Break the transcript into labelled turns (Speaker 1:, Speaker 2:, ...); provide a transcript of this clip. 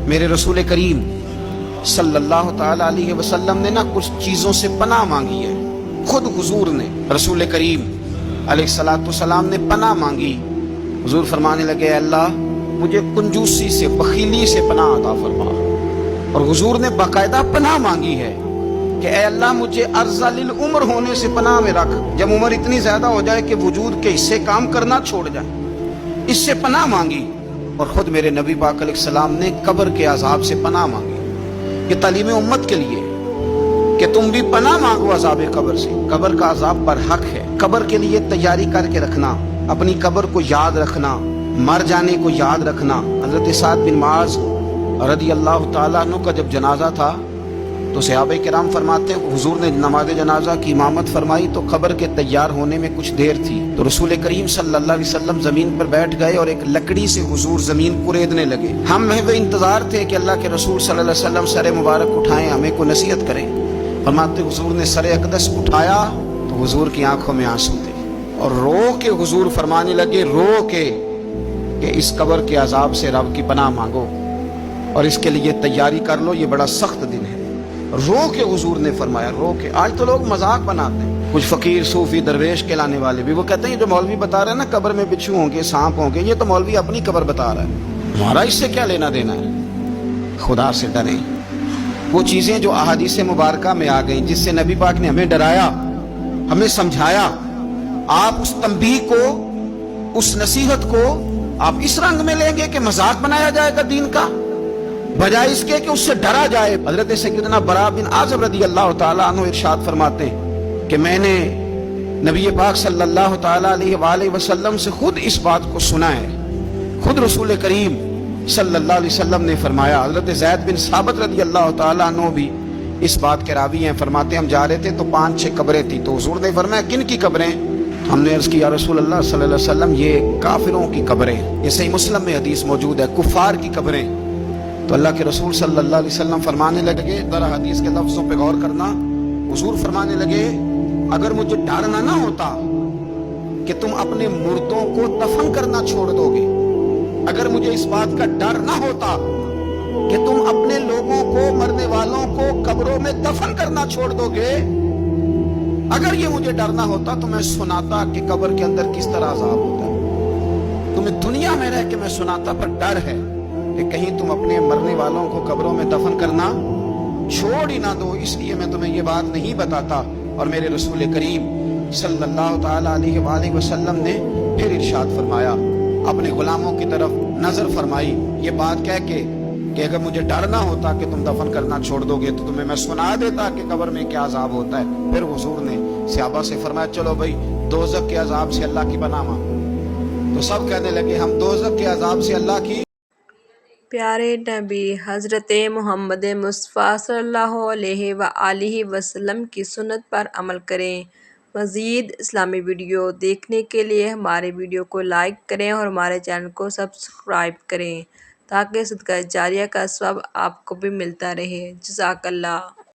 Speaker 1: میرے رسول کریم صلی اللہ تعالی علیہ وسلم نے نا کچھ چیزوں سے پناہ مانگی ہے. خود حضور نے رسول کریم علیہ الصلوۃ والسلام نے پناہ مانگی. حضور فرمانے لگے اے اللہ مجھے کنجوسی سے بخیلی سے پناہ عطا فرما. اور حضور نے باقاعدہ پناہ مانگی ہے کہ اے اللہ مجھے ارذل العمر ہونے سے پناہ میں رکھ. جب عمر اتنی زیادہ ہو جائے کہ وجود کے حصے کام کرنا چھوڑ جائیں, اس سے پناہ مانگی. اور خود میرے نبی پاک علیہ السلام نے قبر کے عذاب سے پناہ مانگی. یہ تعلیم امت کے لیے کہ تم بھی پناہ مانگو عذاب قبر سے. قبر کا عذاب برحق ہے. قبر کے لیے تیاری کر کے رکھنا, اپنی قبر کو یاد رکھنا, مر جانے کو یاد رکھنا. حضرت سعد بن معاذ رضی اللہ تعالیٰ عنہ کا جب جنازہ تھا تو صحابہ کرام فرماتے ہیں حضور نے نماز جنازہ کی امامت فرمائی تو قبر کے تیار ہونے میں کچھ دیر تھی. تو رسول کریم صلی اللہ علیہ وسلم زمین پر بیٹھ گئے اور ایک لکڑی سے حضور زمین کوریدنے لگے. ہم محو انتظار تھے کہ اللہ کے رسول صلی اللہ علیہ وسلم سر مبارک اٹھائیں, ہمیں کو نصیحت کریں. فرماتے حضور نے سر اقدس اٹھایا تو حضور کی آنکھوں میں آنسو تھے اور رو کے حضور فرمانے لگے رو کے کہ اس قبر کے عذاب سے رب کی پناہ مانگو اور اس کے لیے تیاری کر لو, یہ بڑا سخت دن ہے. رو کے حضور نے فرمایا, رو کے. آج تو لوگ مذاق بناتے ہیں, کچھ فقیر صوفی درویش کہلانے والے بھی, وہ کہتے ہیں جو مولوی بتا رہے ہیں نا قبر میں بچھو ہوں گے سانپ ہوں گے, یہ تو مولوی اپنی قبر بتا رہا ہے, ہمارا اس سے کیا لینا دینا ہے. خدا سے ڈریں. وہ چیزیں جو احادیث مبارکہ میں آ گئیں جس سے نبی پاک نے ہمیں ڈرایا, ہمیں سمجھایا, آپ اس تنبیہ کو, اس نصیحت کو آپ اس رنگ میں لیں گے کہ مذاق بنایا جائے گا دین کا, بجائے اس کے کہ اس سے ڈرا جائے. حضرت سیدنا برا بن عازب رضی اللہ تعالیٰ عنہ ارشاد فرماتے ہیں کہ میں نے نبی پاک صلی اللہ تعالیٰ علیہ وآلہ وسلم سے خود اس بات کو سنا ہے. خود رسول کریم صلی اللہ علیہ وسلم نے فرمایا. حضرت زید بن ثابت رضی اللہ تعالیٰ عنہ بھی اس بات کے راوی ہیں. فرماتے ہم جا رہے تھے تو 5-6 قبریں تھی, تو حضور نے فرمایا کن کی قبریں؟ ہم نے عرض کیا رسول اللہ صلی اللہ علیہ وسلم یہ کافروں کی قبریں. یہ صحیح مسلم میں حدیث موجود ہے, کفار کی قبریں. تو اللہ کے رسول صلی اللہ علیہ وسلم فرمانے لگے, ذرا حدیث کے لفظوں پہ غور کرنا. حضور فرمانے لگے اگر مجھے ڈر نہ ہوتا کہ تم اپنے مردوں کو دفن کرنا چھوڑ دو گے, اگر مجھے اس بات کا ڈر نہ ہوتا کہ تم اپنے لوگوں کو, مرنے والوں کو قبروں میں دفن کرنا چھوڑ دو گے, اگر یہ مجھے ڈر نہ ہوتا تو میں سناتا کہ قبر کے اندر کس طرح عذاب ہوتا ہے. تمہیں دنیا میں رہ کے میں سناتا, پر ڈر ہے کہ کہیں تم اپنے مرنے والوں کو قبروں میں دفن کرنا چھوڑ ہی نہ دو, اس لیے میں تمہیں یہ بات نہیں بتاتا. اور میرے رسول کریم صلی اللہ تعالیٰ علیہ وآلہ وسلم نے پھر ارشاد فرمایا, اپنے غلاموں کی طرف نظر فرمائی یہ بات کہہ کے کہ اگر مجھے ڈر نہ ہوتا کہ تم دفن کرنا چھوڑ دو گے تو تمہیں میں سنا دیتا کہ قبر میں کیا عذاب ہوتا ہے. پھر حضور نے صحابہ سے فرمایا چلو بھائی دوزخ کے عذاب سے اللہ کی پناہ مانگو. تو سب کہنے لگے ہم دوزخ کے عذاب سے اللہ کی.
Speaker 2: پیارے نبی حضرت محمد مصطفیٰ صلی اللہ علیہ وآلہ وسلم کی سنت پر عمل کریں. مزید اسلامی ویڈیو دیکھنے کے لیے ہمارے ویڈیو کو لائک کریں اور ہمارے چینل کو سبسکرائب کریں تاکہ صدقہ جاریہ کا ثواب آپ کو بھی ملتا رہے. جزاک اللہ.